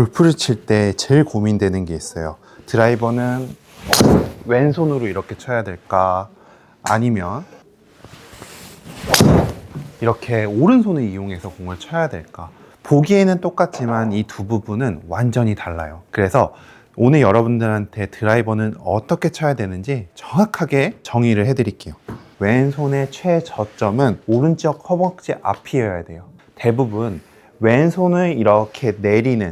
골프를 칠 때 제일 고민되는 게 있어요. 드라이버는 왼손으로 이렇게 쳐야 될까? 아니면 이렇게 오른손을 이용해서 공을 쳐야 될까? 보기에는 똑같지만 이 두 부분은 완전히 달라요. 그래서 오늘 여러분들한테 드라이버는 어떻게 쳐야 되는지 정확하게 정의를 해드릴게요. 왼손의 최저점은 오른쪽 허벅지 앞이어야 돼요. 대부분 왼손을 이렇게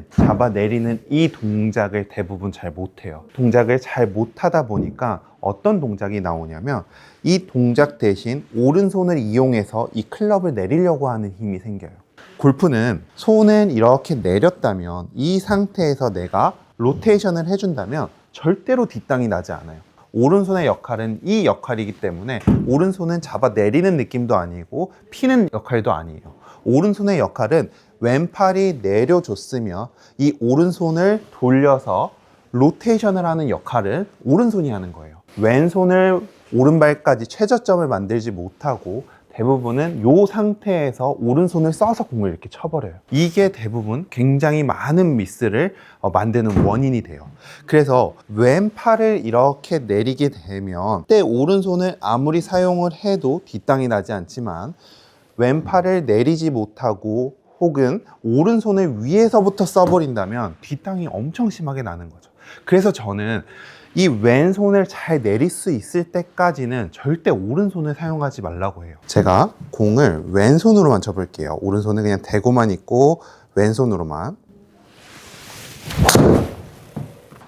잡아 내리는 이 동작을 대부분 잘 못해요. 동작을 잘 못하다 보니까 어떤 동작이 나오냐면 이 동작 대신 오른손을 이용해서 이 클럽을 내리려고 하는 힘이 생겨요. 골프는 손을 이렇게 내렸다면 이 상태에서 내가 로테이션을 해준다면 절대로 뒷땅이 나지 않아요. 오른손의 역할은 이 역할이기 때문에 오른손은 잡아 내리는 느낌도 아니고 피는 역할도 아니에요. 오른손의 역할은 왼팔이 내려줬으며 이 오른손을 돌려서 로테이션을 하는 역할을 오른손이 하는 거예요. 왼손을 오른발까지 최저점을 만들지 못하고 대부분은 이 상태에서 오른손을 써서 공을 이렇게 쳐버려요. 이게 대부분 굉장히 많은 미스를 만드는 원인이 돼요. 그래서 왼팔을 이렇게 내리게 되면 그때 오른손을 아무리 사용을 해도 뒷땅이 나지 않지만 왼팔을 내리지 못하고 혹은 오른손을 위에서부터 써버린다면 뒷땅이 엄청 심하게 나는 거죠. 그래서 저는 이 왼손을 잘 내릴 수 있을 때까지는 절대 오른손을 사용하지 말라고 해요. 제가 공을 왼손으로만 쳐볼게요. 오른손은 그냥 대고만 있고 왼손으로만.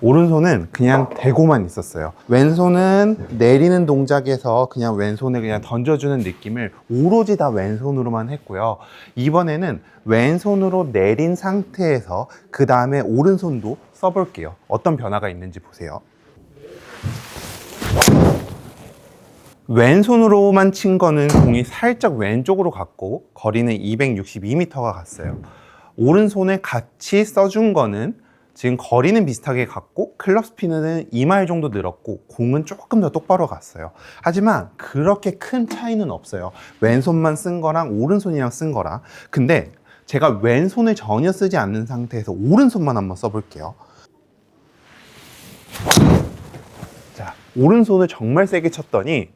오른손은 그냥 대고만 있었어요. 왼손은 내리는 동작에서 그냥 왼손을 그냥 던져주는 느낌을 오로지 다 왼손으로만 했고요. 이번에는 왼손으로 내린 상태에서 그 다음에 오른손도 써볼게요. 어떤 변화가 있는지 보세요. 왼손으로만 친 거는 공이 살짝 왼쪽으로 갔고 거리는 262m가 갔어요. 오른손을 같이 써준 거는 지금 거리는 비슷하게 갔고 클럽 스피드는 2마일 정도 늘었고 공은 조금 더 똑바로 갔어요. 하지만 그렇게 큰 차이는 없어요. 왼손만 쓴 거랑 오른손이랑 쓴 거랑. 근데 제가 왼손을 전혀 쓰지 않는 상태에서 오른손만 한번 써볼게요. 자, 오른손을 정말 세게 쳤더니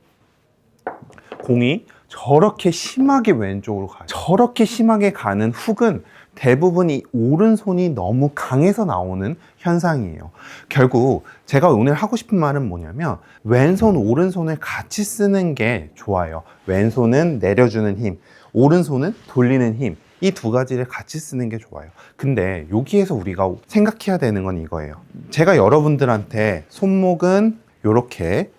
공이 저렇게 심하게 왼쪽으로 가요. 저렇게 심하게 가는 훅은 대부분 이 오른손이 너무 강해서 나오는 현상이에요. 결국 제가 오늘 하고 싶은 말은 뭐냐면 왼손, 오른손을 같이 쓰는 게 좋아요. 왼손은 내려주는 힘, 오른손은 돌리는 힘. 이 두 가지를 같이 쓰는 게 좋아요. 근데 여기에서 우리가 생각해야 되는 건 이거예요. 제가 여러분들한테 손목은 요렇게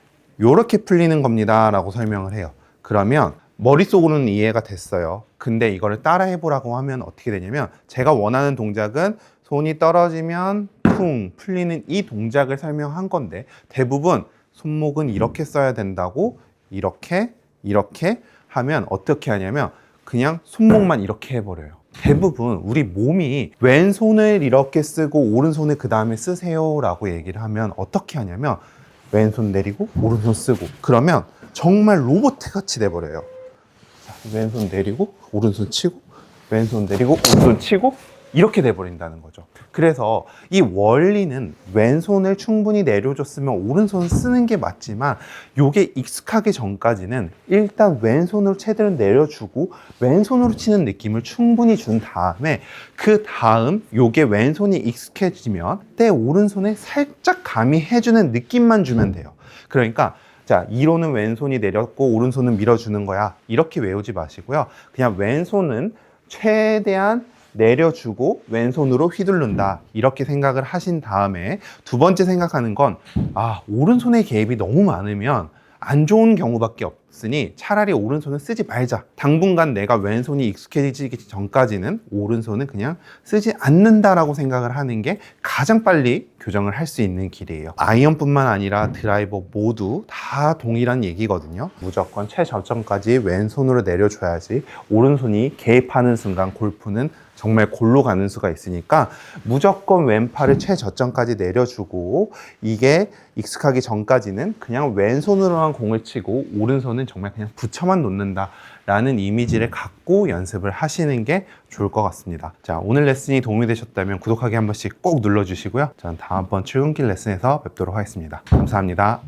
풀리는 겁니다 라고 설명을 해요. 그러면 머릿속으로는 이해가 됐어요. 근데 이거를 따라 해보라고 하면 어떻게 되냐면 제가 원하는 동작은 손이 떨어지면 퉁 풀리는 이 동작을 설명한 건데 대부분 손목은 이렇게 써야 된다고 이렇게 하면 어떻게 하냐면 그냥 손목만 이렇게 해버려요. 대부분 우리 몸이 왼손을 이렇게 쓰고 오른손을 그 다음에 쓰세요 라고 얘기를 하면 어떻게 하냐면 왼손 내리고 오른손 쓰고 그러면 정말 로봇 같이 돼버려요. 자, 왼손 내리고 오른손 치고 왼손 내리고 오른손 치고 이렇게 돼버린다는 거죠. 그래서 이 원리는 왼손을 충분히 내려줬으면 오른손을 쓰는 게 맞지만 요게 익숙하기 전까지는 일단 왼손으로 최대로 내려주고 왼손으로 치는 느낌을 충분히 준 다음에 그 다음 요게 왼손이 익숙해지면 때 오른손에 살짝 가미해주는 느낌만 주면 돼요. 그러니까 자, 이로는 왼손이 내렸고 오른손은 밀어주는 거야. 이렇게 외우지 마시고요. 그냥 왼손은 최대한 내려주고 왼손으로 휘두른다. 이렇게 생각을 하신 다음에 두 번째 생각하는 건 오른손의 개입이 너무 많으면 안 좋은 경우밖에 없으니 차라리 오른손을 쓰지 말자. 당분간 내가 왼손이 익숙해지기 전까지는 오른손은 그냥 쓰지 않는다라고 생각을 하는 게 가장 빨리 교정을 할 수 있는 길이에요. 아이언뿐만 아니라 드라이버 모두 다 동일한 얘기거든요. 무조건 최저점까지 왼손으로 내려줘야지 오른손이 개입하는 순간 골프는 정말 골로 가는 수가 있으니까 무조건 왼팔을 최저점까지 내려주고 이게 익숙하기 전까지는 그냥 왼손으로만 공을 치고 오른손은 치면은 정말 그냥 붙여만 놓는다 라는 이미지를 갖고 연습을 하시는 게 좋을 것 같습니다. 자, 오늘 레슨이 도움이 되셨다면 구독하기 한 번씩 꼭 눌러주시고요. 저는 다음번 출근길 레슨에서 뵙도록 하겠습니다. 감사합니다.